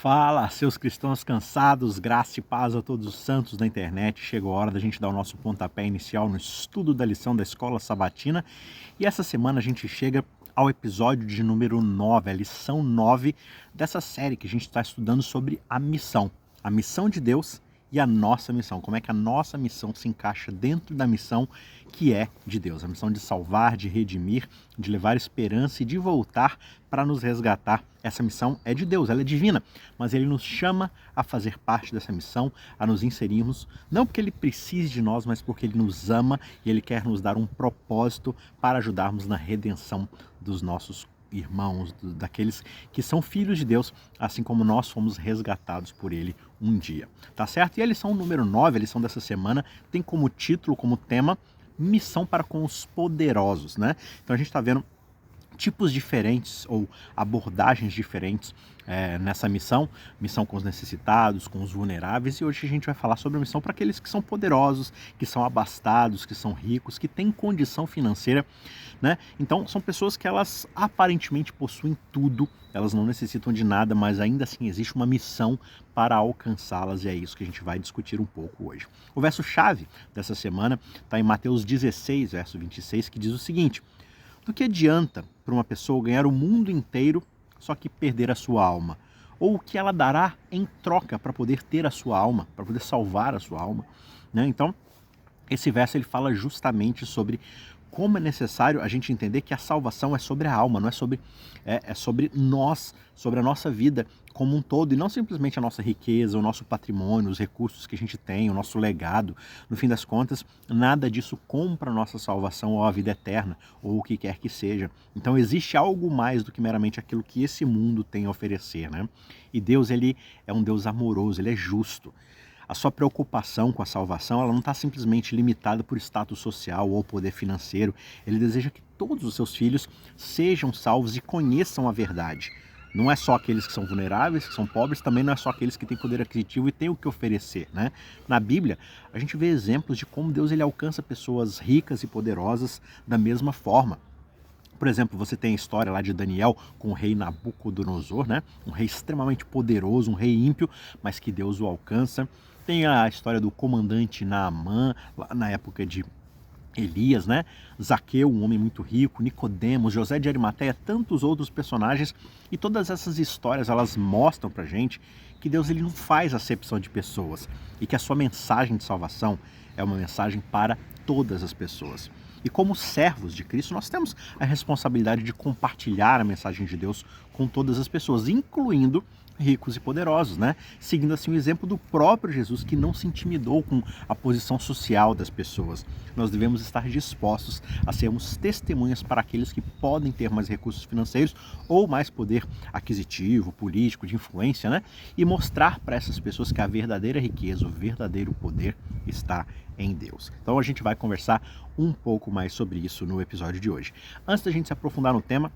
Fala, seus cristãos cansados, graça e paz a todos os santos da internet. Chegou a hora da gente dar o nosso pontapé inicial no estudo da lição da Escola Sabatina. E essa semana a gente chega ao episódio de número 9, a lição 9 dessa série que a gente está estudando sobre a missão de Deus e a nossa missão. Como é que a nossa missão se encaixa dentro da missão que é de Deus. A missão de salvar, de redimir, de levar esperança e de voltar para nos resgatar. Essa missão é de Deus, ela é divina, mas Ele nos chama a fazer parte dessa missão, a nos inserirmos, não porque Ele precise de nós, mas porque Ele nos ama e Ele quer nos dar um propósito para ajudarmos na redenção dos nossos irmãos, daqueles que são filhos de Deus, assim como nós fomos resgatados por Ele um dia. Tá certo? E a lição número 9, a lição dessa semana, tem como título, como tema, missão para com os poderosos, né? Então a gente está vendo tipos diferentes ou abordagens diferentes nessa missão com os necessitados, com os vulneráveis, e hoje a gente vai falar sobre a missão para aqueles que são poderosos, que são abastados, que são ricos, que têm condição financeira, né? Então são pessoas que elas aparentemente possuem tudo, elas não necessitam de nada, mas ainda assim existe uma missão para alcançá-las, e é isso que a gente vai discutir um pouco hoje. O verso-chave dessa semana está em Mateus 16, verso 26, que diz o seguinte: do que adianta para uma pessoa ganhar o mundo inteiro, só que perder a sua alma? Ou o que ela dará em troca para poder ter a sua alma, para poder salvar a sua alma, né? Então, esse verso ele fala justamente sobre como é necessário a gente entender que a salvação é sobre a alma, não é sobre, é sobre nós, sobre a nossa vida como um todo, e não simplesmente a nossa riqueza, o nosso patrimônio, os recursos que a gente tem, o nosso legado. No fim das contas, nada disso compra a nossa salvação ou a vida eterna, ou o que quer que seja. Então existe algo mais do que meramente aquilo que esse mundo tem a oferecer, né? E Deus, ele é um Deus amoroso, ele é justo. A sua preocupação com a salvação, ela não está simplesmente limitada por status social ou poder financeiro. Ele deseja que todos os seus filhos sejam salvos e conheçam a verdade. Não é só aqueles que são vulneráveis, que são pobres, também não é só aqueles que têm poder aquisitivo e têm o que oferecer, né? Na Bíblia, a gente vê exemplos de como Deus ele alcança pessoas ricas e poderosas da mesma forma. Por exemplo, você tem a história lá de Daniel com o rei Nabucodonosor, né? Um rei extremamente poderoso, um rei ímpio, mas que Deus o alcança. Tem a história do comandante Naamã, lá na época de Elias, né? Zaqueu, um homem muito rico, Nicodemos, José de Arimateia, tantos outros personagens, e todas essas histórias elas mostram pra gente que Deus ele não faz acepção de pessoas e que a sua mensagem de salvação é uma mensagem para todas as pessoas. E como servos de Cristo, nós temos a responsabilidade de compartilhar a mensagem de Deus com todas as pessoas, incluindo ricos e poderosos, né? Seguindo assim o exemplo do próprio Jesus, que não se intimidou com a posição social das pessoas. Nós devemos estar dispostos a sermos testemunhas para aqueles que podem ter mais recursos financeiros ou mais poder aquisitivo, político, de influência, né? E mostrar para essas pessoas que a verdadeira riqueza, o verdadeiro poder está em Deus. Então a gente vai conversar um pouco mais sobre isso no episódio de hoje. Antes da gente se aprofundar no tema,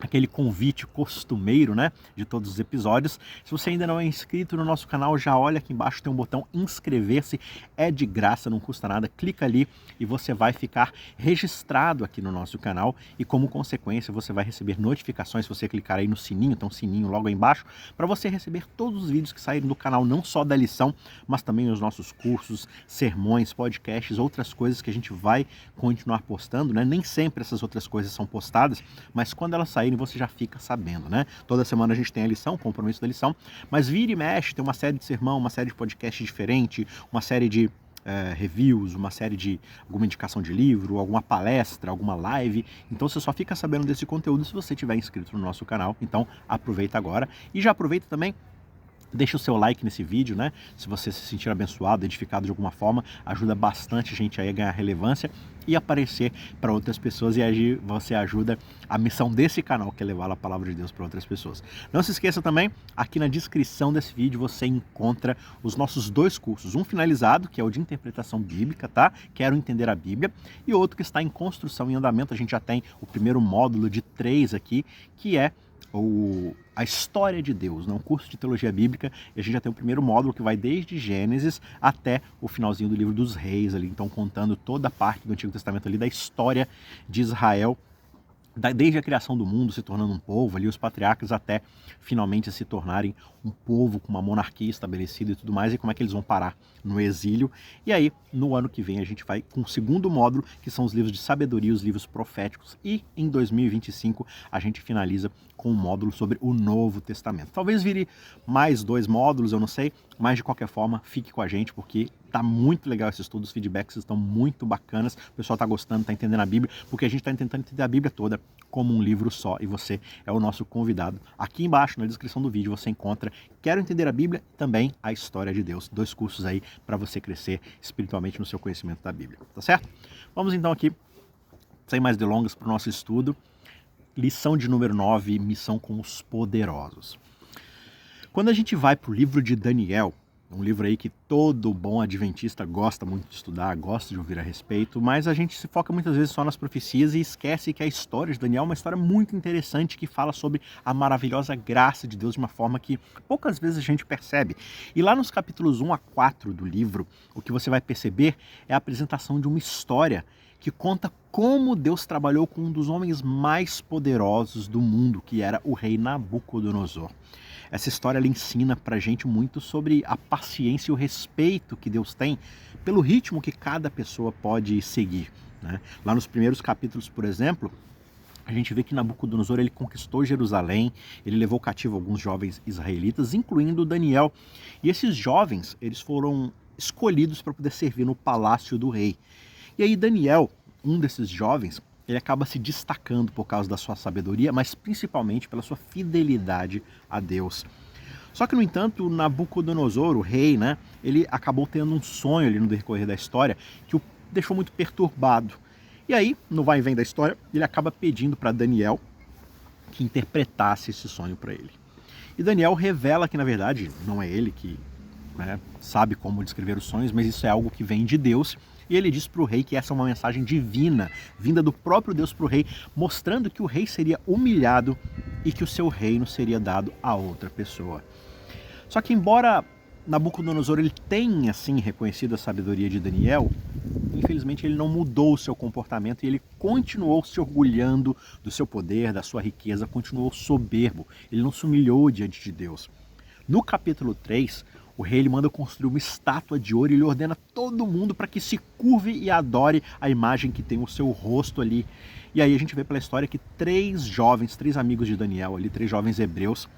aquele convite costumeiro, né, de todos os episódios. Se você ainda não é inscrito no nosso canal, já olha aqui embaixo, tem um botão inscrever-se, é de graça, não custa nada, clica ali e você vai ficar registrado aqui no nosso canal e como consequência você vai receber notificações se você clicar aí no sininho, tem um sininho logo aí embaixo, para você receber todos os vídeos que saírem do canal, não só da lição, mas também os nossos cursos, sermões, podcasts, outras coisas que a gente vai continuar postando, né? Nem sempre essas outras coisas são postadas, mas quando elas saírem você já fica sabendo, né? Toda semana a gente tem a lição, o compromisso da lição, mas vira e mexe, tem uma série de sermão, uma série de podcast diferente, uma série de reviews, uma série de alguma indicação de livro, alguma palestra, alguma live. Então você só fica sabendo desse conteúdo se você estiver inscrito no nosso canal. Então aproveita agora e já aproveita também. Deixa o seu like nesse vídeo, né? Se você se sentir abençoado, edificado de alguma forma, ajuda bastante a gente aí a ganhar relevância e aparecer para outras pessoas, e aí você ajuda a missão desse canal, que é levar a palavra de Deus para outras pessoas. Não se esqueça também, aqui na descrição desse vídeo você encontra os nossos dois cursos, um finalizado, que é o de interpretação bíblica, tá? Quero entender a Bíblia, e outro que está em construção, em andamento. A gente já tem o primeiro módulo de 3 aqui, que é a história de Deus, né? Um curso de teologia bíblica, e a gente já tem o primeiro módulo que vai desde Gênesis até o finalzinho do livro dos Reis ali, então contando toda a parte do Antigo Testamento ali da história de Israel desde a criação do mundo, se tornando um povo, ali os patriarcas até finalmente se tornarem um povo com uma monarquia estabelecida e tudo mais, e como é que eles vão parar no exílio. E aí, no ano que vem, a gente vai com o segundo módulo, que são os livros de sabedoria, os livros proféticos, e em 2025 a gente finaliza com um módulo sobre o Novo Testamento. Talvez vire mais 2 módulos, eu não sei, mas de qualquer forma, fique com a gente, porque tá muito legal esse estudo, os feedbacks estão muito bacanas, o pessoal tá gostando, tá entendendo a Bíblia, porque a gente tá tentando entender a Bíblia toda como um livro só, e você é o nosso convidado. Aqui embaixo, na descrição do vídeo, você encontra Quero Entender a Bíblia e também a História de Deus, 2 cursos aí para você crescer espiritualmente no seu conhecimento da Bíblia, tá certo? Vamos então aqui, sem mais delongas, para o nosso estudo. Lição de número 9, missão com os poderosos. Quando a gente vai para o livro de Daniel, um livro aí que todo bom adventista gosta muito de estudar, gosta de ouvir a respeito, mas a gente se foca muitas vezes só nas profecias e esquece que a história de Daniel é uma história muito interessante que fala sobre a maravilhosa graça de Deus de uma forma que poucas vezes a gente percebe. E lá nos capítulos 1 a 4 do livro, o que você vai perceber é a apresentação de uma história que conta como Deus trabalhou com um dos homens mais poderosos do mundo, que era o rei Nabucodonosor. Essa história ela ensina pra gente muito sobre a paciência e o respeito que Deus tem pelo ritmo que cada pessoa pode seguir, né? Lá nos primeiros capítulos, por exemplo, a gente vê que Nabucodonosor ele conquistou Jerusalém, ele levou cativo alguns jovens israelitas, incluindo Daniel. E esses jovens eles foram escolhidos para poder servir no palácio do rei. E aí Daniel, um desses jovens, ele acaba se destacando por causa da sua sabedoria, mas principalmente pela sua fidelidade a Deus. Só que, no entanto, Nabucodonosor, o rei, né, ele acabou tendo um sonho ali no decorrer da história que o deixou muito perturbado. E aí, no vai e vem da história, ele acaba pedindo para Daniel que interpretasse esse sonho para ele. E Daniel revela que, na verdade, não é ele que sabe como descrever os sonhos, mas isso é algo que vem de Deus. E ele diz para o rei que essa é uma mensagem divina, vinda do próprio Deus para o rei, mostrando que o rei seria humilhado e que o seu reino seria dado a outra pessoa. Só que embora Nabucodonosor ele tenha assim reconhecido a sabedoria de Daniel, infelizmente ele não mudou o seu comportamento e ele continuou se orgulhando do seu poder, da sua riqueza, continuou soberbo, ele não se humilhou diante de Deus. No capítulo 3, o rei ele manda construir uma estátua de ouro e ele ordena todo mundo para que se curve e adore a imagem que tem o seu rosto ali. E aí a gente vê pela história que 3 amigos de Daniel ali, 3 jovens hebreus,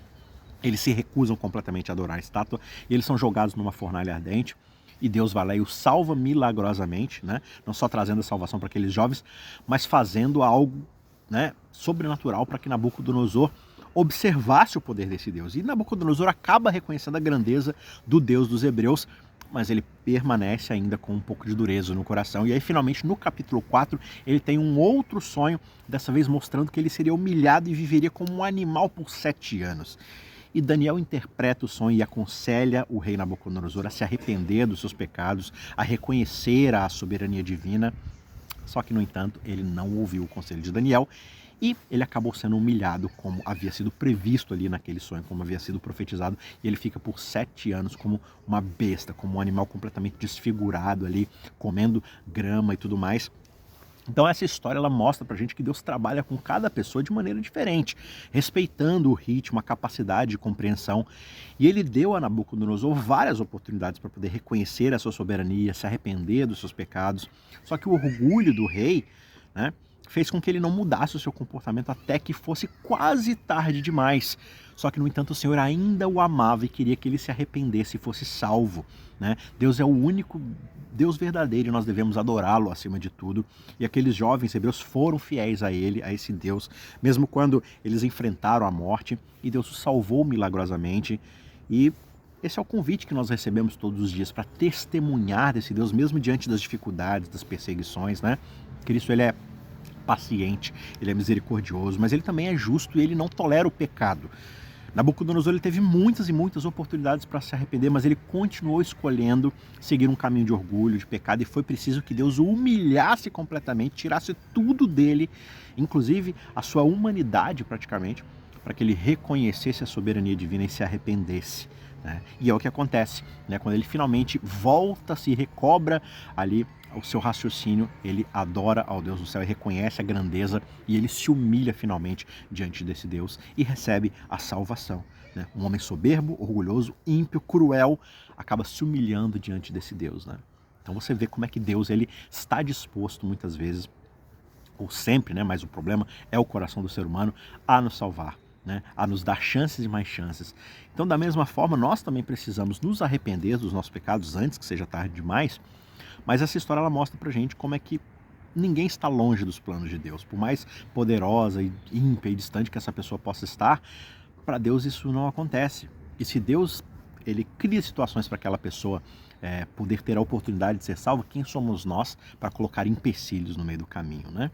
eles se recusam completamente a adorar a estátua e eles são jogados numa fornalha ardente. E Deus vai lá e os salva milagrosamente, né? Não só trazendo a salvação para aqueles jovens, mas fazendo algo, né, sobrenatural para que Nabucodonosor observasse o poder desse Deus. E Nabucodonosor acaba reconhecendo a grandeza do Deus dos hebreus, mas ele permanece ainda com um pouco de dureza no coração. E aí, finalmente, no capítulo 4, ele tem um outro sonho, dessa vez mostrando que ele seria humilhado e viveria como um animal por 7 anos. E Daniel interpreta o sonho e aconselha o rei Nabucodonosor a se arrepender dos seus pecados, a reconhecer a soberania divina. Só que, no entanto, ele não ouviu o conselho de Daniel e ele acabou sendo humilhado como havia sido previsto ali naquele sonho, como havia sido profetizado. E ele fica por 7 anos como uma besta, como um animal completamente desfigurado ali, comendo grama e tudo mais. Então essa história ela mostra pra gente que Deus trabalha com cada pessoa de maneira diferente, respeitando o ritmo, a capacidade de compreensão. E ele deu a Nabucodonosor várias oportunidades para poder reconhecer a sua soberania, se arrepender dos seus pecados. Só que o orgulho do rei, né, fez com que ele não mudasse o seu comportamento até que fosse quase tarde demais. Só que, no entanto, o Senhor ainda o amava e queria que ele se arrependesse e fosse salvo, né? Deus é o único Deus verdadeiro e nós devemos adorá-lo acima de tudo. E aqueles jovens hebreus foram fiéis a ele, a esse Deus, mesmo quando eles enfrentaram a morte, e Deus os salvou milagrosamente. E esse é o convite que nós recebemos todos os dias para testemunhar desse Deus, mesmo diante das dificuldades, das perseguições, né? Cristo, ele é paciente, ele é misericordioso, mas ele também é justo e ele não tolera o pecado. Nabucodonosor ele teve muitas e muitas oportunidades para se arrepender, mas ele continuou escolhendo seguir um caminho de orgulho, de pecado, e foi preciso que Deus o humilhasse completamente, tirasse tudo dele, inclusive a sua humanidade praticamente, para que ele reconhecesse a soberania divina e se arrependesse, né? E é o que acontece, né? Quando ele finalmente volta, se recobra ali o seu raciocínio, ele adora ao Deus do céu e reconhece a grandeza e ele se humilha finalmente diante desse Deus e recebe a salvação, né? Um homem soberbo, orgulhoso, ímpio, cruel, acaba se humilhando diante desse Deus, né? Então você vê como é que Deus ele está disposto muitas vezes, ou sempre, né? Mas o problema é o coração do ser humano, a nos salvar, né? A nos dar chances e mais chances. Então, da mesma forma, nós também precisamos nos arrepender dos nossos pecados antes que seja tarde demais. Mas essa história ela mostra pra gente como é que ninguém está longe dos planos de Deus. Por mais poderosa e ímpia e distante que essa pessoa possa estar, para Deus isso não acontece. E se Deus ele cria situações para aquela pessoa poder ter a oportunidade de ser salva, quem somos nós para colocar empecilhos no meio do caminho, né?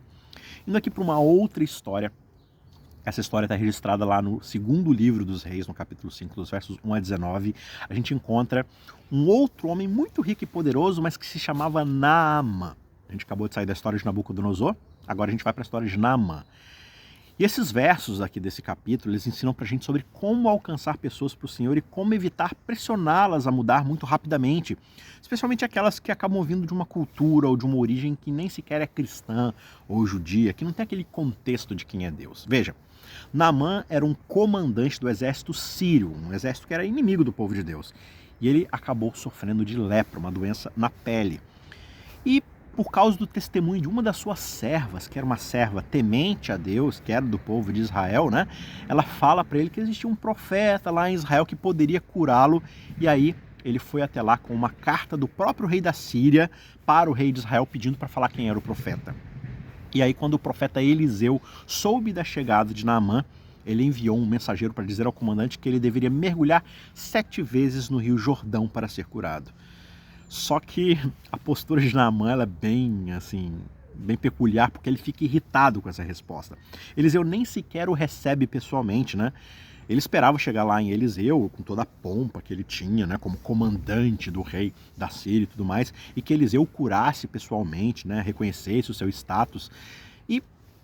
Indo aqui para uma outra história. Essa história está registrada lá no segundo livro dos Reis, no capítulo 5, dos versos 1 a 19. A gente encontra um outro homem muito rico e poderoso, mas que se chamava Naamã. A gente acabou de sair da história de Nabucodonosor, agora a gente vai para a história de Naamã. E esses versos aqui desse capítulo, eles ensinam para a gente sobre como alcançar pessoas para o Senhor e como evitar pressioná-las a mudar muito rapidamente, especialmente aquelas que acabam vindo de uma cultura ou de uma origem que nem sequer é cristã ou judia, que não tem aquele contexto de quem é Deus. Veja, Naamã era um comandante do exército sírio, um exército que era inimigo do povo de Deus. E ele acabou sofrendo de lepra, uma doença na pele. E por causa do testemunho de uma das suas servas, que era uma serva temente a Deus, que era do povo de Israel, né? Ela fala para ele que existia um profeta lá em Israel que poderia curá-lo. E aí ele foi até lá com uma carta do próprio rei da Síria para o rei de Israel pedindo para falar quem era o profeta. E aí quando o profeta Eliseu soube da chegada de Naamã, ele enviou um mensageiro para dizer ao comandante que ele deveria mergulhar 7 vezes no rio Jordão para ser curado. Só que a postura de Naamã ela é bem, assim, bem peculiar, porque ele fica irritado com essa resposta. Eliseu nem sequer o recebe pessoalmente, né? Ele esperava chegar lá em Eliseu com toda a pompa que ele tinha, né, como comandante do rei da Síria e tudo mais, e que Eliseu o curasse pessoalmente, né, reconhecesse o seu status. E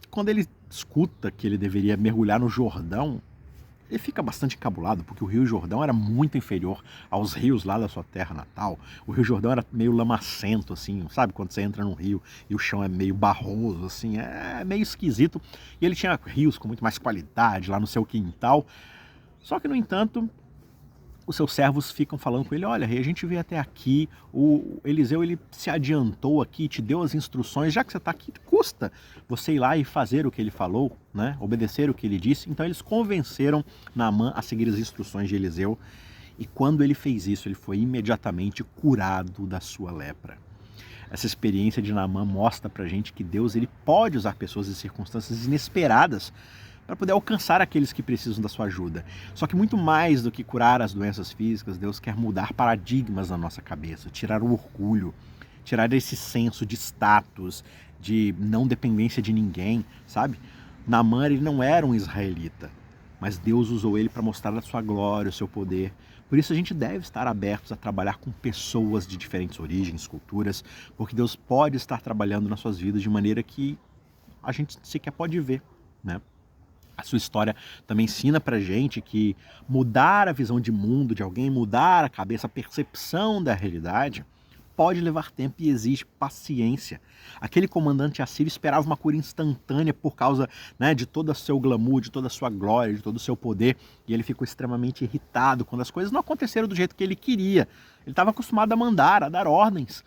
quando ele escuta que ele deveria mergulhar no Jordão, ele fica bastante encabulado, porque o Rio Jordão era muito inferior aos rios lá da sua terra natal. O Rio Jordão era meio lamacento, assim, sabe? Quando você entra num rio e o chão é meio barroso, assim, é meio esquisito. E ele tinha rios com muito mais qualidade lá no seu quintal. Só que, no entanto, os seus servos ficam falando com ele, olha, rei, a gente veio até aqui, o Eliseu ele se adiantou aqui, te deu as instruções, já que você está aqui, custa você ir lá e fazer o que ele falou, né? Obedecer o que ele disse. Então eles convenceram Naamã a seguir as instruções de Eliseu, e quando ele fez isso, ele foi imediatamente curado da sua lepra. Essa experiência de Naamã mostra pra gente que Deus ele pode usar pessoas em circunstâncias inesperadas para poder alcançar aqueles que precisam da sua ajuda. Só que muito mais do que curar as doenças físicas, Deus quer mudar paradigmas na nossa cabeça, tirar o orgulho, tirar esse senso de status, de não dependência de ninguém, sabe? Naamã ele não era um israelita, mas Deus usou ele para mostrar a sua glória, o seu poder. Por isso a gente deve estar abertos a trabalhar com pessoas de diferentes origens, culturas, porque Deus pode estar trabalhando nas suas vidas de maneira que a gente sequer pode ver, né? A sua história também ensina pra gente que mudar a visão de mundo de alguém, mudar a cabeça, a percepção da realidade, pode levar tempo e exige paciência. Aquele comandante assírio esperava uma cura instantânea por causa, né, de todo o seu glamour, de toda a sua glória, de todo o seu poder, e ele ficou extremamente irritado quando as coisas não aconteceram do jeito que ele queria. Ele estava acostumado a mandar, a dar ordens.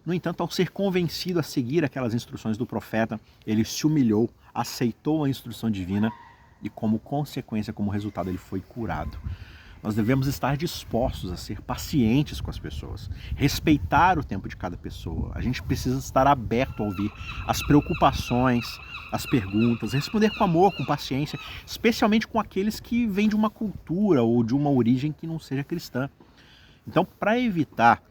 No entanto, ao ser convencido a seguir aquelas instruções do profeta, ele se humilhou, aceitou a instrução divina e como consequência, como resultado, ele foi curado. Nós devemos estar dispostos a ser pacientes com as pessoas, respeitar o tempo de cada pessoa. A gente precisa estar aberto a ouvir as preocupações, as perguntas, responder com amor, com paciência, especialmente com aqueles que vêm de uma cultura ou de uma origem que não seja cristã. Então, para evitar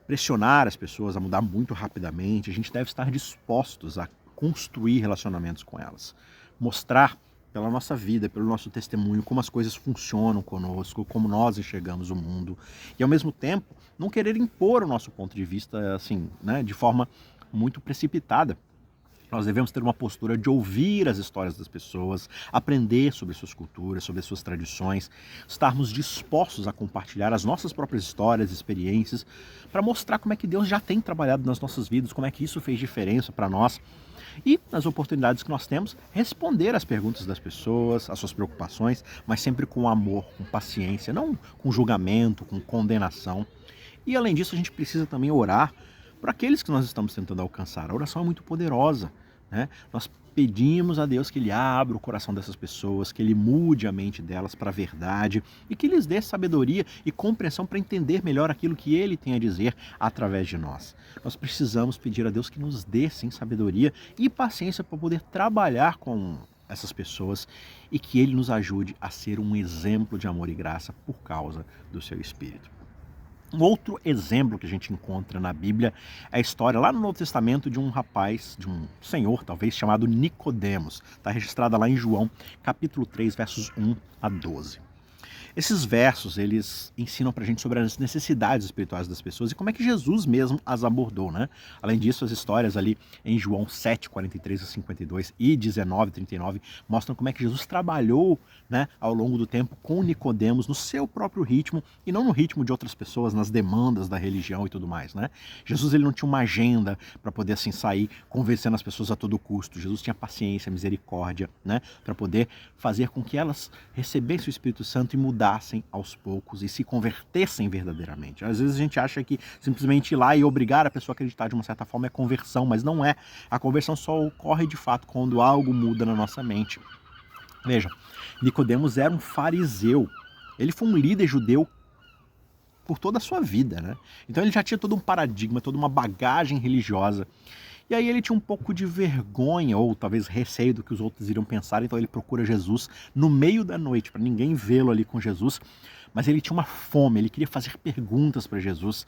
pressionar as pessoas a mudar muito rapidamente, a gente deve estar dispostos a construir relacionamentos com elas, mostrar pela nossa vida, pelo nosso testemunho, como as coisas funcionam conosco, como nós enxergamos o mundo, e ao mesmo tempo não querer impor o nosso ponto de vista assim, né, de forma muito precipitada. Nós devemos ter uma postura de ouvir as histórias das pessoas, aprender sobre suas culturas, sobre suas tradições, estarmos dispostos a compartilhar as nossas próprias histórias, experiências, para mostrar como é que Deus já tem trabalhado nas nossas vidas, como é que isso fez diferença para nós. E, nas oportunidades que nós temos, responder às perguntas das pessoas, às suas preocupações, mas sempre com amor, com paciência, não com julgamento, com condenação. E, além disso, a gente precisa também orar por aqueles que nós estamos tentando alcançar. A oração é muito poderosa, né? Nós pedimos a Deus que Ele abra o coração dessas pessoas, que Ele mude a mente delas para a verdade e que lhes dê sabedoria e compreensão para entender melhor aquilo que Ele tem a dizer através de nós. Nós precisamos pedir a Deus que nos dê, sim, sabedoria e paciência para poder trabalhar com essas pessoas e que Ele nos ajude a ser um exemplo de amor e graça por causa do Seu Espírito. Um outro exemplo que a gente encontra na Bíblia é a história lá no Novo Testamento de um rapaz, de um senhor talvez, chamado Nicodemos. Está registrada lá em João, capítulo 3, versos 1 a 12. Esses versos, eles ensinam pra gente sobre as necessidades espirituais das pessoas e como é que Jesus mesmo as abordou, né? Além disso, as histórias ali em João 7, 43 a 52 e 19, 39 mostram como é que Jesus trabalhou, né, ao longo do tempo com Nicodemos no seu próprio ritmo e não no ritmo de outras pessoas, nas demandas da religião e tudo mais, né? Jesus, ele não tinha uma agenda para poder assim sair convencendo as pessoas a todo custo. Jesus tinha paciência, misericórdia, né, para poder fazer com que elas recebessem o Espírito Santo e mudassem aos poucos e se convertessem verdadeiramente. Às vezes a gente acha que simplesmente ir lá e obrigar a pessoa a acreditar de uma certa forma é conversão, mas não é. A conversão só ocorre de fato quando algo muda na nossa mente. Veja, Nicodemos era um fariseu. Ele foi um líder judeu por toda a sua vida, né? Então ele já tinha todo um paradigma, toda uma bagagem religiosa. E aí ele tinha um pouco de vergonha, ou talvez receio do que os outros iriam pensar, então ele procura Jesus no meio da noite, para ninguém vê-lo ali com Jesus, mas ele tinha uma fome, ele queria fazer perguntas para Jesus,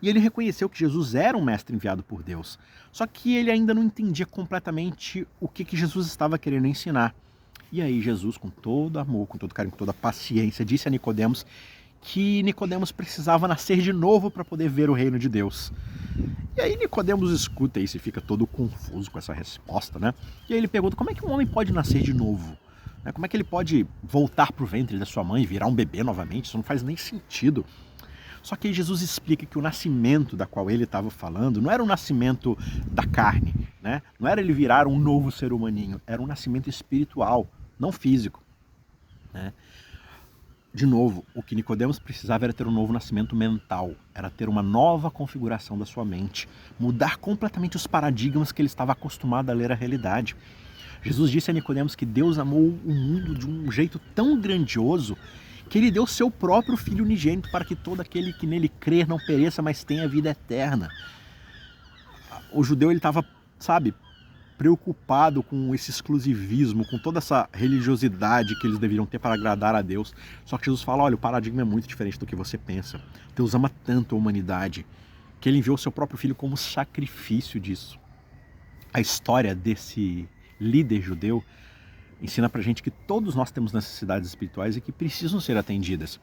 e ele reconheceu que Jesus era um mestre enviado por Deus, só que ele ainda não entendia completamente o que Jesus estava querendo ensinar. E aí Jesus, com todo amor, com todo carinho, com toda paciência, disse a Nicodemos que Nicodemos precisava nascer de novo para poder ver o reino de Deus. E aí Nicodemos escuta isso e fica todo confuso com essa resposta, né? E aí ele pergunta, como é que um homem pode nascer de novo? Como é que ele pode voltar para o ventre da sua mãe e virar um bebê novamente? Isso não faz nem sentido. Só que aí Jesus explica que o nascimento da qual ele estava falando não era um nascimento da carne, né? Não era ele virar um novo ser humaninho, era um nascimento espiritual, não físico, né? De novo, o que Nicodemos precisava era ter um novo nascimento mental, era ter uma nova configuração da sua mente, mudar completamente os paradigmas que ele estava acostumado a ler a realidade. Jesus disse a Nicodemos que Deus amou o mundo de um jeito tão grandioso que ele deu seu próprio Filho unigênito para que todo aquele que nele crer não pereça, mas tenha vida eterna. O judeu, ele estava, preocupado com esse exclusivismo, com toda essa religiosidade que eles deveriam ter para agradar a Deus. Só que Jesus fala, olha, o paradigma é muito diferente do que você pensa. Deus ama tanto a humanidade que ele enviou o seu próprio filho como sacrifício disso. A história desse líder judeu ensina pra gente que todos nós temos necessidades espirituais e que precisam ser atendidas.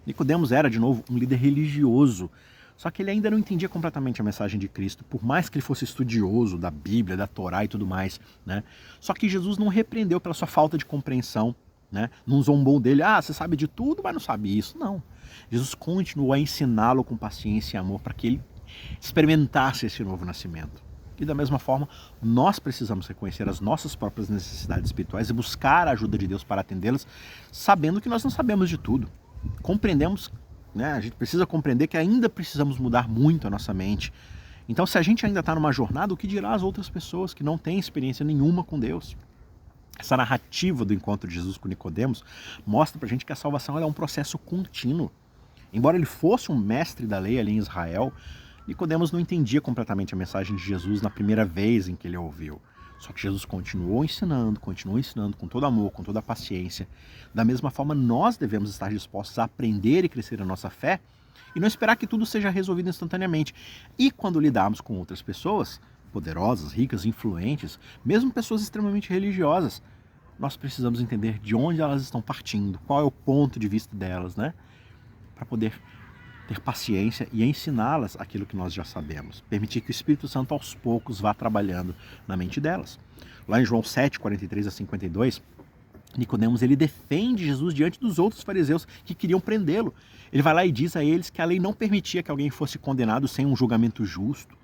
Nicodemos era, de novo, um líder religioso, só que ele ainda não entendia completamente a mensagem de Cristo, por mais que ele fosse estudioso da Bíblia, da Torá e tudo mais, né? Só que Jesus não repreendeu pela sua falta de compreensão, né? Não zombou dele, você sabe de tudo, mas não sabe isso. Não. Jesus continuou a ensiná-lo com paciência e amor para que ele experimentasse esse novo nascimento. E da mesma forma, nós precisamos reconhecer as nossas próprias necessidades espirituais e buscar a ajuda de Deus para atendê-las, sabendo que nós não sabemos de tudo. Compreendemos, né? A gente precisa compreender que ainda precisamos mudar muito a nossa mente. Então, se a gente ainda está numa jornada, o que dirá as outras pessoas que não têm experiência nenhuma com Deus? Essa narrativa do encontro de Jesus com Nicodemos mostra pra gente que a salvação é um processo contínuo. Embora ele fosse um mestre da lei ali em Israel, Nicodemos não entendia completamente a mensagem de Jesus na primeira vez em que ele a ouviu. Só que Jesus continuou ensinando com todo amor, com toda paciência. Da mesma forma, nós devemos estar dispostos a aprender e crescer a nossa fé e não esperar que tudo seja resolvido instantaneamente. E quando lidarmos com outras pessoas, poderosas, ricas, influentes, mesmo pessoas extremamente religiosas, nós precisamos entender de onde elas estão partindo, qual é o ponto de vista delas, né? Para poder ter paciência e ensiná-las aquilo que nós já sabemos. Permitir que o Espírito Santo aos poucos vá trabalhando na mente delas. Lá em João 7, 43 a 52, Nicodemos ele defende Jesus diante dos outros fariseus que queriam prendê-lo. Ele vai lá e diz a eles que a lei não permitia que alguém fosse condenado sem um julgamento justo.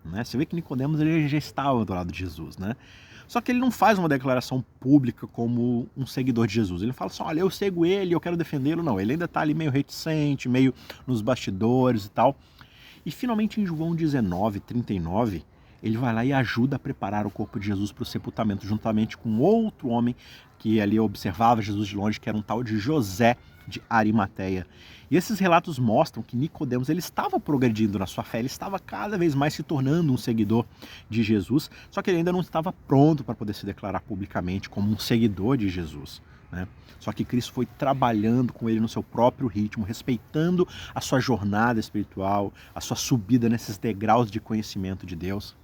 Né? Você vê que Nicodemos ele já estava do lado de Jesus, né? Só que ele não faz uma declaração pública como um seguidor de Jesus. Ele não fala assim, olha, eu sigo ele, eu quero defendê-lo. Não, ele ainda está ali meio reticente, meio nos bastidores e tal. E finalmente em João 19, 39, ele vai lá e ajuda a preparar o corpo de Jesus para o sepultamento, juntamente com outro homem que ali observava Jesus de longe, que era um tal de José de Arimateia. E esses relatos mostram que Nicodemos ele estava progredindo na sua fé, ele estava cada vez mais se tornando um seguidor de Jesus, só que ele ainda não estava pronto para poder se declarar publicamente como um seguidor de Jesus, né? Só que Cristo foi trabalhando com ele no seu próprio ritmo, respeitando a sua jornada espiritual, a sua subida nesses degraus de conhecimento de Deus.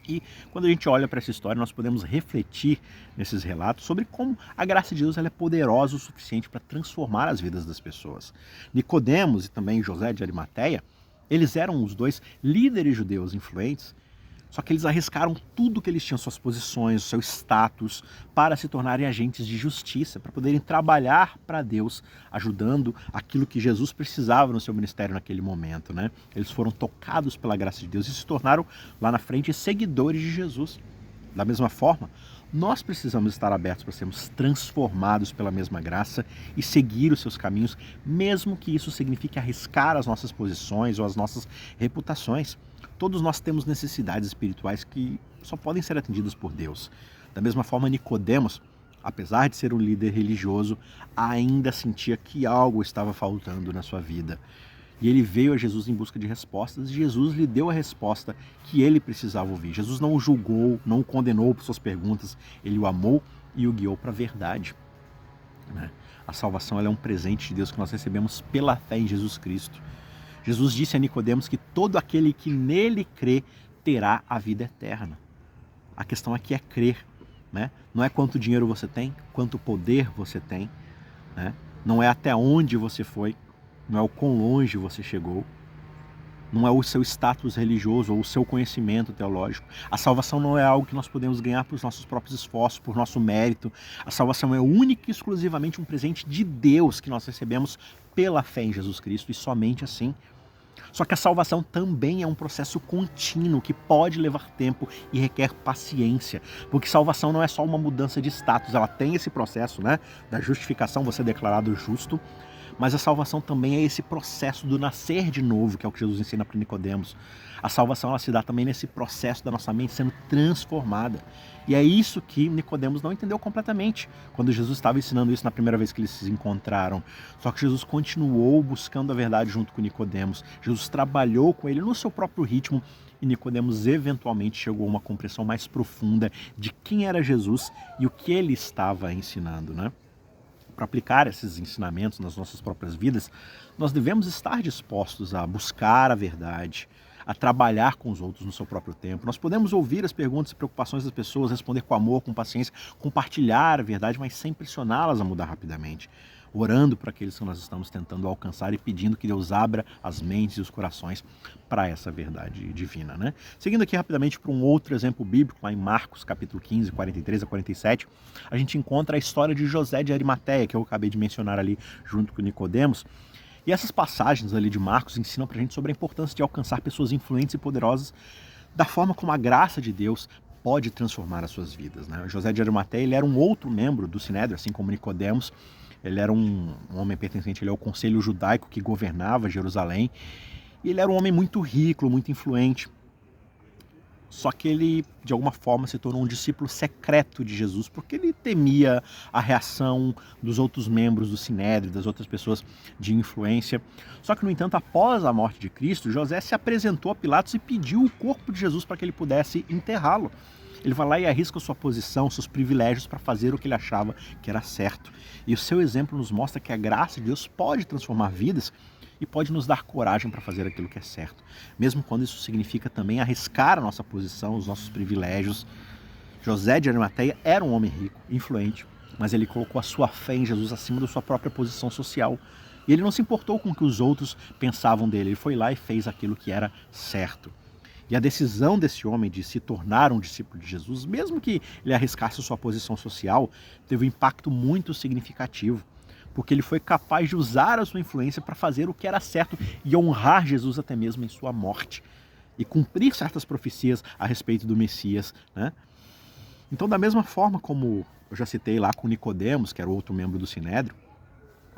E quando a gente olha para essa história, nós podemos refletir nesses relatos sobre como a graça de Deus ela é poderosa o suficiente para transformar as vidas das pessoas. Nicodemos e também José de Arimateia, eles eram os dois líderes judeus influentes, só que eles arriscaram tudo que eles tinham, suas posições, o seu status, para se tornarem agentes de justiça, para poderem trabalhar para Deus, ajudando aquilo que Jesus precisava no seu ministério naquele momento, né? Eles foram tocados pela graça de Deus e se tornaram, lá na frente, seguidores de Jesus. Da mesma forma, nós precisamos estar abertos para sermos transformados pela mesma graça e seguir os seus caminhos, mesmo que isso signifique arriscar as nossas posições ou as nossas reputações. Todos nós temos necessidades espirituais que só podem ser atendidas por Deus. Da mesma forma, Nicodemos, apesar de ser um líder religioso, ainda sentia que algo estava faltando na sua vida. E ele veio a Jesus em busca de respostas e Jesus lhe deu a resposta que ele precisava ouvir. Jesus não o julgou, não o condenou por suas perguntas, ele o amou e o guiou para a verdade, né? A salvação ela é um presente de Deus que nós recebemos pela fé em Jesus Cristo. Jesus disse a Nicodemos que todo aquele que nele crê terá a vida eterna. A questão aqui é crer, né? Não é quanto dinheiro você tem, quanto poder você tem, né? Não é até onde você foi, não é o quão longe você chegou, não é o seu status religioso ou o seu conhecimento teológico. A salvação não é algo que nós podemos ganhar por nossos próprios esforços, por nosso mérito. A salvação é única e exclusivamente um presente de Deus que nós recebemos pela fé em Jesus Cristo e somente assim. Só que a salvação também é um processo contínuo que pode levar tempo e requer paciência, porque salvação não é só uma mudança de status, ela tem esse processo, né, da justificação, você é declarado justo, mas a salvação também é esse processo do nascer de novo, que é o que Jesus ensina para Nicodemos. A salvação ela se dá também nesse processo da nossa mente sendo transformada. E é isso que Nicodemos não entendeu completamente quando Jesus estava ensinando isso na primeira vez que eles se encontraram. Só que Jesus continuou buscando a verdade junto com Nicodemos. Jesus trabalhou com ele no seu próprio ritmo e Nicodemos eventualmente chegou a uma compreensão mais profunda de quem era Jesus e o que ele estava ensinando, né? Para aplicar esses ensinamentos nas nossas próprias vidas, nós devemos estar dispostos a buscar a verdade, a trabalhar com os outros no seu próprio tempo. Nós podemos ouvir as perguntas e preocupações das pessoas, responder com amor, com paciência, compartilhar a verdade, mas sem pressioná-las a mudar rapidamente. Orando para aqueles que nós estamos tentando alcançar e pedindo que Deus abra as mentes e os corações para essa verdade divina, né? Seguindo aqui rapidamente para um outro exemplo bíblico, lá em Marcos, capítulo 15, 43 a 47, a gente encontra a história de José de Arimateia, que eu acabei de mencionar ali junto com Nicodemos. E essas passagens ali de Marcos ensinam para a gente sobre a importância de alcançar pessoas influentes e poderosas da forma como a graça de Deus pode transformar as suas vidas, né? José de Arimateia ele era um outro membro do Sinédrio, assim como Nicodemos. Ele era um homem pertencente ao conselho judaico que governava Jerusalém. E ele era um homem muito rico, muito influente. Só que ele, de alguma forma, se tornou um discípulo secreto de Jesus, porque ele temia a reação dos outros membros do Sinédrio, das outras pessoas de influência. Só que, no entanto, após a morte de Cristo, José se apresentou a Pilatos e pediu o corpo de Jesus para que ele pudesse enterrá-lo. Ele vai lá e arrisca sua posição, seus privilégios para fazer o que ele achava que era certo. E o seu exemplo nos mostra que a graça de Deus pode transformar vidas e pode nos dar coragem para fazer aquilo que é certo, mesmo quando isso significa também arriscar a nossa posição, os nossos privilégios. José de Arimateia era um homem rico, influente, mas ele colocou a sua fé em Jesus acima da sua própria posição social. E ele não se importou com o que os outros pensavam dele, ele foi lá e fez aquilo que era certo. E a decisão desse homem de se tornar um discípulo de Jesus, mesmo que ele arriscasse sua posição social, teve um impacto muito significativo, porque ele foi capaz de usar a sua influência para fazer o que era certo e honrar Jesus até mesmo em sua morte, e cumprir certas profecias a respeito do Messias, né? Então, da mesma forma como eu já citei lá com Nicodemos, que era outro membro do Sinédrio,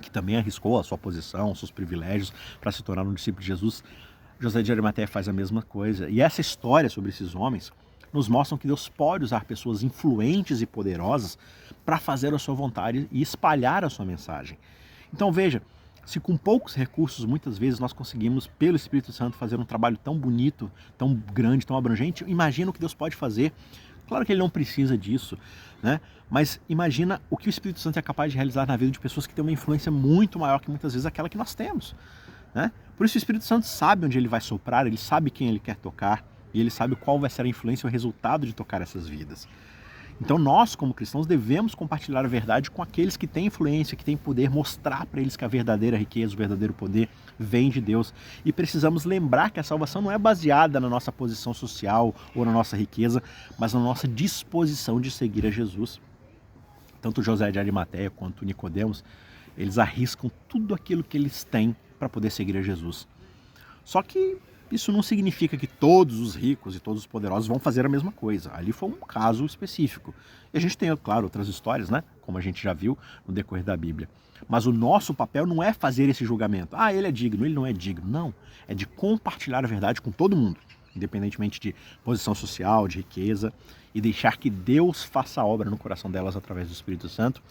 que também arriscou a sua posição, seus privilégios para se tornar um discípulo de Jesus, José de Arimateia faz a mesma coisa. E essa história sobre esses homens nos mostra que Deus pode usar pessoas influentes e poderosas para fazer a sua vontade e espalhar a sua mensagem. Então veja, se com poucos recursos muitas vezes nós conseguimos, pelo Espírito Santo, fazer um trabalho tão bonito, tão grande, tão abrangente, imagina o que Deus pode fazer. Claro que ele não precisa disso, né? Mas imagina o que o Espírito Santo é capaz de realizar na vida de pessoas que têm uma influência muito maior que muitas vezes aquela que nós temos, né? Por isso o Espírito Santo sabe onde ele vai soprar, ele sabe quem ele quer tocar e ele sabe qual vai ser a influência e o resultado de tocar essas vidas. Então nós, como cristãos, devemos compartilhar a verdade com aqueles que têm influência, que têm poder, mostrar para eles que a verdadeira riqueza, o verdadeiro poder vem de Deus. E precisamos lembrar que a salvação não é baseada na nossa posição social ou na nossa riqueza, mas na nossa disposição de seguir a Jesus. Tanto José de Arimateia quanto Nicodemos, eles arriscam tudo aquilo que eles têm para poder seguir a Jesus. Só que isso não significa que todos os ricos e todos os poderosos vão fazer a mesma coisa. Ali foi um caso específico. E a gente tem, claro, outras histórias, né? Como a gente já viu no decorrer da Bíblia. Mas o nosso papel não é fazer esse julgamento. Ah, ele é digno, ele não é digno. Não. É de compartilhar a verdade com todo mundo, independentemente de posição social, de riqueza, e deixar que Deus faça a obra no coração delas através do Espírito Santo.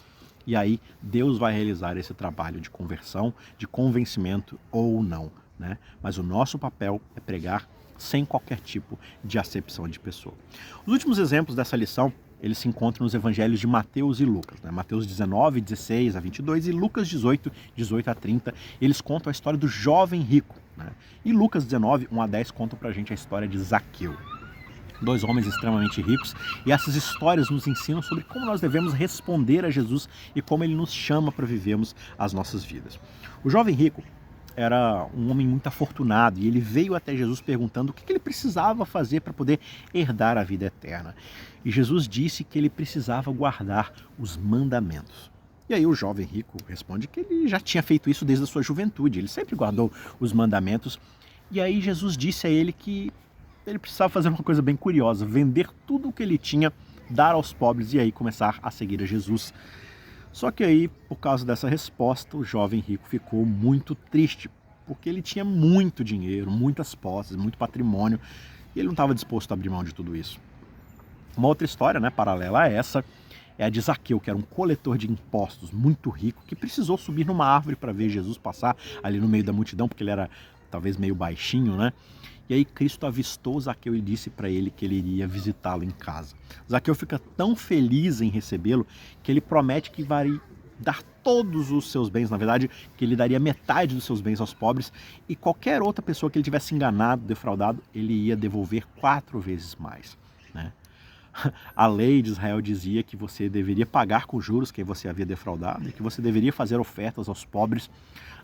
E aí Deus vai realizar esse trabalho de conversão, de convencimento ou não, né? Mas o nosso papel é pregar sem qualquer tipo de acepção de pessoa. Os últimos exemplos dessa lição, eles se encontram nos evangelhos de Mateus e Lucas, né? Mateus 19, 16 a 22 e Lucas 18, 18 a 30. Eles contam a história do jovem rico, né? E Lucas 19, 1 a 10 contam pra gente a história de Zaqueu. Dois homens extremamente ricos, e essas histórias nos ensinam sobre como nós devemos responder a Jesus e como ele nos chama para vivermos as nossas vidas. O jovem rico era um homem muito afortunado e ele veio até Jesus perguntando o que ele precisava fazer para poder herdar a vida eterna. E Jesus disse que ele precisava guardar os mandamentos. E aí o jovem rico responde que ele já tinha feito isso desde a sua juventude, ele sempre guardou os mandamentos. E aí Jesus disse a ele que ele precisava fazer uma coisa bem curiosa, vender tudo o que ele tinha, dar aos pobres e aí começar a seguir a Jesus. Só que aí, por causa dessa resposta, o jovem rico ficou muito triste, porque ele tinha muito dinheiro, muitas posses, muito patrimônio, e ele não estava disposto a abrir mão de tudo isso. Uma outra história, né, paralela a essa, é a de Zaqueu, que era um coletor de impostos muito rico, que precisou subir numa árvore para ver Jesus passar ali no meio da multidão, porque ele era talvez meio baixinho, né? E aí Cristo avistou Zaqueu e disse para ele que ele iria visitá-lo em casa. Zaqueu fica tão feliz em recebê-lo que ele promete que vai dar todos os seus bens, na verdade, que ele daria metade dos seus bens aos pobres, e qualquer outra pessoa que ele tivesse enganado, defraudado, ele ia devolver 4 vezes mais, né? A lei de Israel dizia que você deveria pagar com juros quem você havia defraudado e que você deveria fazer ofertas aos pobres.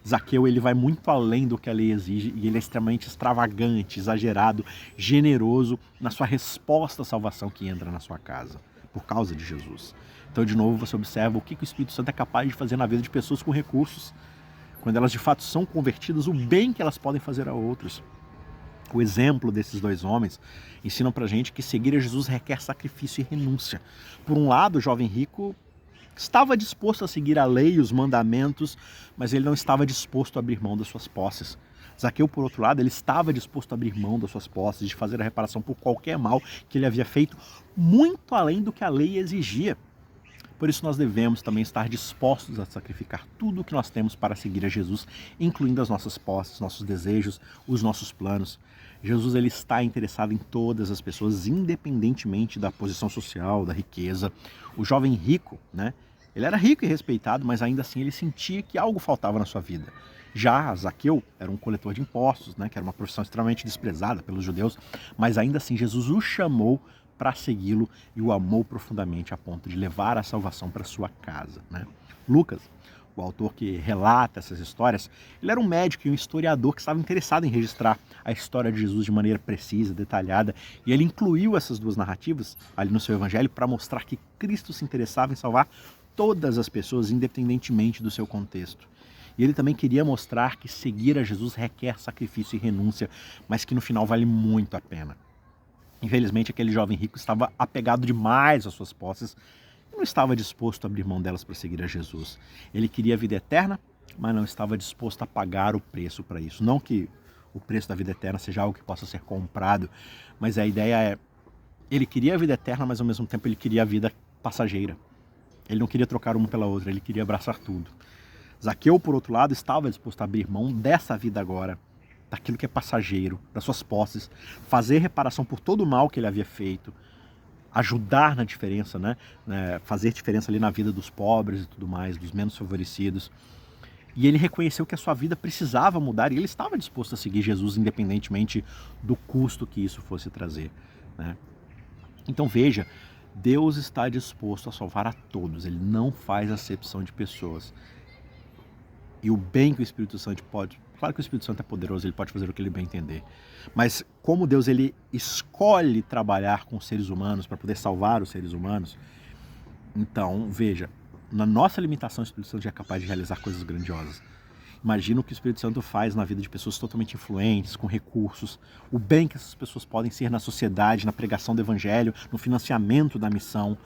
Zaqueu, ele vai muito além do que a lei exige e ele é extremamente extravagante, exagerado, generoso na sua resposta à salvação que entra na sua casa, por causa de Jesus. Então, de novo, você observa o que o Espírito Santo é capaz de fazer na vida de pessoas com recursos, quando elas de fato são convertidas, o bem que elas podem fazer a outros. O exemplo desses dois homens ensinam pra gente que seguir a Jesus requer sacrifício e renúncia. Por um lado, o jovem rico estava disposto a seguir a lei e os mandamentos, mas ele não estava disposto a abrir mão das suas posses. Zaqueu, por outro lado, ele estava disposto a abrir mão das suas posses, de fazer a reparação por qualquer mal que ele havia feito, muito além do que a lei exigia. Por isso nós devemos também estar dispostos a sacrificar tudo o que nós temos para seguir a Jesus, incluindo as nossas posses, nossos desejos, os nossos planos. Jesus, ele está interessado em todas as pessoas, independentemente da posição social, da riqueza. O jovem rico, né? Ele era rico e respeitado, mas ainda assim ele sentia que algo faltava na sua vida. Já Zaqueu era um coletor de impostos, né? Que era uma profissão extremamente desprezada pelos judeus, mas ainda assim Jesus o chamou para segui-lo e o amou profundamente a ponto de levar a salvação para sua casa, né? Lucas, o autor que relata essas histórias, ele era um médico e um historiador que estava interessado em registrar a história de Jesus de maneira precisa, detalhada, e ele incluiu essas duas narrativas ali no seu evangelho para mostrar que Cristo se interessava em salvar todas as pessoas, independentemente do seu contexto. E ele também queria mostrar que seguir a Jesus requer sacrifício e renúncia, mas que no final vale muito a pena. Infelizmente, aquele jovem rico estava apegado demais às suas posses e não estava disposto a abrir mão delas para seguir a Jesus. Ele queria a vida eterna, mas não estava disposto a pagar o preço para isso. Não que o preço da vida eterna seja algo que possa ser comprado, mas a ideia é, ele queria a vida eterna, mas ao mesmo tempo ele queria a vida passageira. Ele não queria trocar uma pela outra, ele queria abraçar tudo. Zaqueu, por outro lado, estava disposto a abrir mão dessa vida agora, daquilo que é passageiro, das suas posses, fazer reparação por todo o mal que ele havia feito, ajudar na diferença, né? Fazer diferença ali na vida dos pobres e tudo mais, dos menos favorecidos. E ele reconheceu que a sua vida precisava mudar e ele estava disposto a seguir Jesus independentemente do custo que isso fosse trazer, né? Então veja, Deus está disposto a salvar a todos, ele não faz acepção de pessoas. E o bem que o Espírito Santo pode... Claro que o Espírito Santo é poderoso, ele pode fazer o que ele bem entender. Mas como Deus ele escolhe trabalhar com os seres humanos para poder salvar os seres humanos, então, veja, na nossa limitação o Espírito Santo já é capaz de realizar coisas grandiosas. Imagina o que o Espírito Santo faz na vida de pessoas totalmente influentes, com recursos, o bem que essas pessoas podem ser na sociedade, na pregação do Evangelho, no financiamento da missão.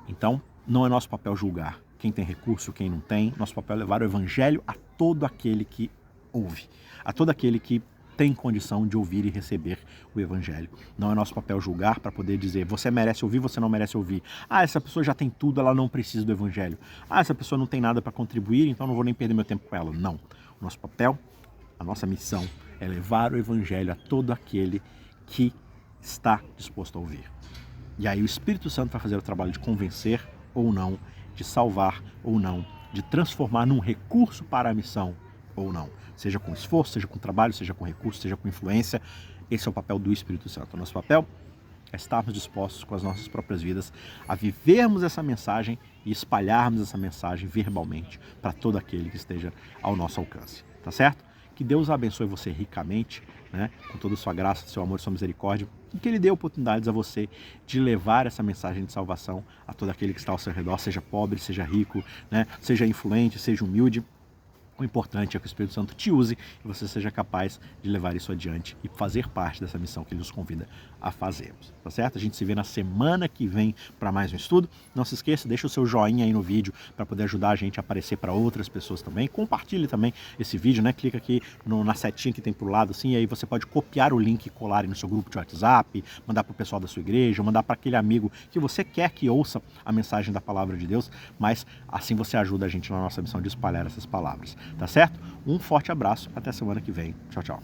Então, não é nosso papel julgar quem tem recurso, quem não tem. Nosso papel é levar o Evangelho a todo aquele que ouve, a todo aquele que tem condição de ouvir e receber o Evangelho. Não é nosso papel julgar para poder dizer, você merece ouvir, você não merece ouvir. Ah, essa pessoa já tem tudo, ela não precisa do Evangelho. Ah, essa pessoa não tem nada para contribuir, então não vou nem perder meu tempo com ela. Não. O nosso papel, a nossa missão é levar o Evangelho a todo aquele que está disposto a ouvir. E aí o Espírito Santo vai fazer o trabalho de convencer ou não, de salvar ou não, de transformar num recurso para a missão ou não. Seja com esforço, seja com trabalho, seja com recurso, seja com influência. Esse é o papel do Espírito Santo. O nosso papel é estarmos dispostos com as nossas próprias vidas a vivermos essa mensagem e espalharmos essa mensagem verbalmente para todo aquele que esteja ao nosso alcance. Tá certo? Que Deus abençoe você ricamente, né? Com toda a sua graça, seu amor e sua misericórdia, e que Ele dê oportunidades a você de levar essa mensagem de salvação a todo aquele que está ao seu redor, seja pobre, seja rico, né? Seja influente, seja humilde. O importante é que o Espírito Santo te use e você seja capaz de levar isso adiante e fazer parte dessa missão que Ele nos convida a fazermos, tá certo? A gente se vê na semana que vem para mais um estudo. Não se esqueça, deixa o seu joinha aí no vídeo para poder ajudar a gente a aparecer para outras pessoas também. Compartilhe também esse vídeo, né? Clica aqui na setinha que tem pro lado assim, e aí você pode copiar o link e colar no seu grupo de WhatsApp, mandar para o pessoal da sua igreja, mandar para aquele amigo que você quer que ouça a mensagem da palavra de Deus, mas assim você ajuda a gente na nossa missão de espalhar essas palavras. Tá certo? Um forte abraço, até semana que vem. Tchau, tchau.